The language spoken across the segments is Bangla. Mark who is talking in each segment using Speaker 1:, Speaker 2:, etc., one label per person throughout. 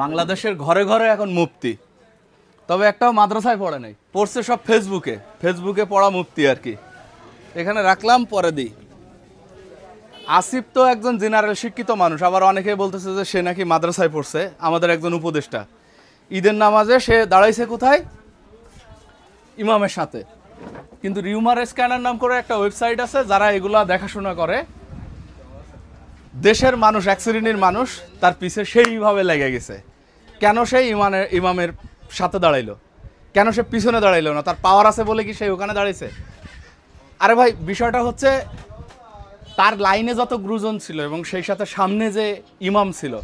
Speaker 1: বাংলাদেশের ঘরে ঘরে এখন মুফতি, তবে একটাও মাদ্রাসায় পড়ে নাই, পড়ছে সব ফেসবুকে পড়া মুফতি আর কি। এখানে রাখলাম, পরে দিই। আসিফ তো একজন জেনারেল শিক্ষিত মানুষ, আবার অনেকে বলতেছে যে সে নাকি মাদ্রাসায় পড়ছে। আমাদের একজন উপদেষ্টা ঈদের নামাজে সে দাঁড়াইছে কোথায়? ইমামের সাথে। কিন্তু রিউমার স্ক্যানার নাম করে একটা ওয়েবসাইট আছে যারা এগুলা দেখাশোনা করে। দেশের মানুষ, এক শ্রেণীর মানুষ তার পিছে সেইভাবে লেগে গেছে। কেন সেই ইমামের সাথে দাঁড়াইলো? কেন সে পিছনে দাঁড়াইলো না? তার পাওয়ার আছে বলে কি সেই ওখানে দাঁড়াইছে? আরে ভাই, বিষয়টা হচ্ছে তার লাইনে যত গুরুজন ছিল এবং সেই সাথে সামনে যে ইমাম ছিল,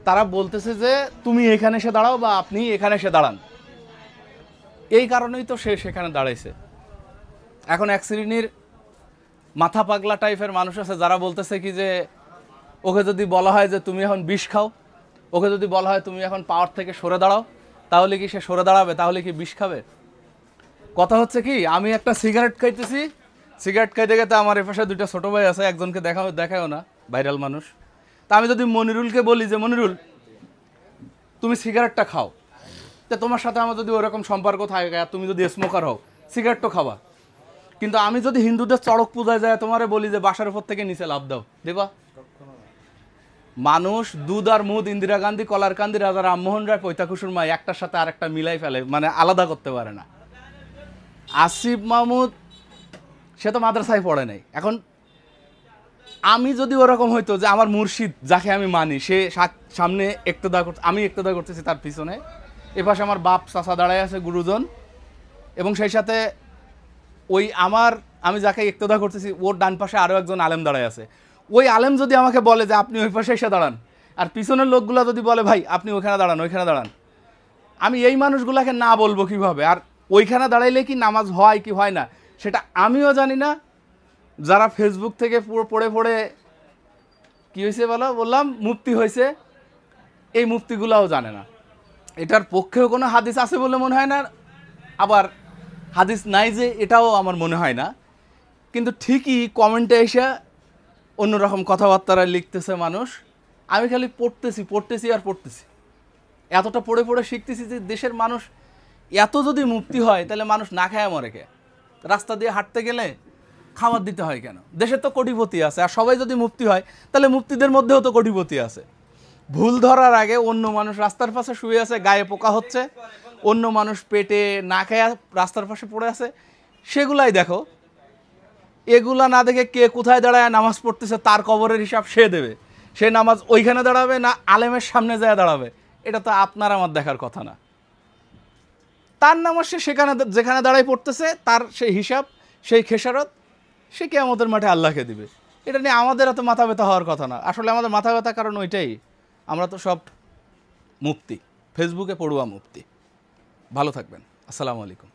Speaker 1: তারা বলতেছে যে তুমি এখানে এসে দাঁড়াও বা আপনি এখানে এসে দাঁড়ান। এই কারণেই তো সে সেখানে দাঁড়াইছে। এখন এক শ্রেণীর মাথা পাগলা টাইপের মানুষ আছে যারা বলতেছে কি যে ওকে যদি বলা হয় যে তুমি এখন বিষ খাও, ওকে যদি বলা হয় তুমি এখন পাওয়ার থেকে সরে দাঁড়াও, তাহলে কি সে সরে দাঁড়াবে? তাহলে কি বিষ খাবে? কথা হচ্ছে কি, আমি একটা সিগারেট খাইতেছি, সিগারেট খাইতে খাইতে আমার এপাশে দুইটা ছোটো ভাই আছে, একজনকে দেখাও না, ভাইরাল মানুষ। তা আমি যদি মনিরুলকে বলি যে মনিরুল তুমি সিগারেটটা খাও, তা তোমার সাথে আমার যদি ওরকম সম্পর্ক থাকে, তুমি যদি স্মোকার হও, সিগারেট তো খাবা। কিন্তু আমি যদি হিন্দুদের চড়ক পূজায় যায় তোমারে বলি যে বাসার উপর থেকে নিচে লাভ দাও, দেবা? মানুষ দুধ আর মুদ, ইন্দিরা গান্ধী, কলার কান্দি, রাজা রামমোহন রায়, পৈতা কুসুর মাই একটার সাথে আরেকটা মিলাই ফেলে, মানে আলাদা করতে পারে না। আসিফ মাহমুদ সে তো মাদ্রাসায় পড়ে নাই। এখন আমি যদি ওরকম হইতো যে আমার মুর্শিদ যাকে আমি মানি সে সামনে ইক্তেদা করছে, আমি ইক্তেদা করতেছি তার পিছনে, এপাশে আমার বাপ চাচা দাঁড়ায় আছে, গুরুজন, এবং সেই সাথে ওই আমি যাকে ইক্তেদা করতেছি ওর ডান পাশে আরও একজন আলেম দাঁড়ায় আছে। ওই আলেম যদি আমাকে বলে যে আপনি ওই পাশে এসে দাঁড়ান, আর পিছনের লোকগুলো যদি বলে ভাই আপনি ওইখানে দাঁড়ান, আমি এই মানুষগুলোকে না বলবো কিভাবে? আর ওইখানে দাঁড়াইলে কি নামাজ হয় কি হয় না সেটা আমিও জানি না। যারা ফেসবুক থেকে পড়ে কি হয়েছে বললাম মুফতি হয়েছে, এই মুফতিগুলাও জানে না। এটার পক্ষেও কোনো হাদিস আছে বলে মনে হয় না, আবার হাদিস নাই যে এটাও আমার মনে হয় না। কিন্তু ঠিকই কমেন্টে এসে অন্যরকম কথাবার্তারা লিখতেছে মানুষ। আমি খালি পড়তেছি। এতটা পড়ে শিখতেছি যে দেশের মানুষ এত যদি মুফতি হয় তাহলে মানুষ না খায় মরে কে? রাস্তা দিয়ে হাঁটতে গেলে খাবার দিতে হয় কেন? দেশে তো কোটিপতি আছে, আর সবাই যদি মুফতি হয় তাহলে মুফতিদের মধ্যেও তো কোটিপতি আছে। ভুল ধরার আগে অন্য মানুষ রাস্তার পাশে শুয়ে আছে, গায়ে পোকা হচ্ছে, অন্য মানুষ পেটে না খেয়ে রাস্তার পাশে পড়ে আছে, সেগুলাই দেখো। এগুলা না দেখে কে কোথায় দাঁড়ায় নামাজ পড়তেছে তার কবরের হিসাব সে দেবে। সে নামাজ ওইখানে দাঁড়াবে না আলেমের সামনে যায় দাঁড়াবে, এটা তো আপনার আমার দেখার কথা না। তার নামাজ সে যেখানে দাঁড়ায় পড়তেছে, তার সেই হিসাব, সেই খেসারত সে কিয়ামতের মাঠে আল্লাহকে দিবে। এটা নিয়ে আমাদের এত মাথা ব্যথা হওয়ার কথা না। আসলে আমাদের মাথা ব্যথা কারণ ওইটাই, আমরা তো সব মুফতি, ফেসবুকে পড়ুয়া মুফতি। ভালো থাকবেন, আসসালামু আলাইকুম।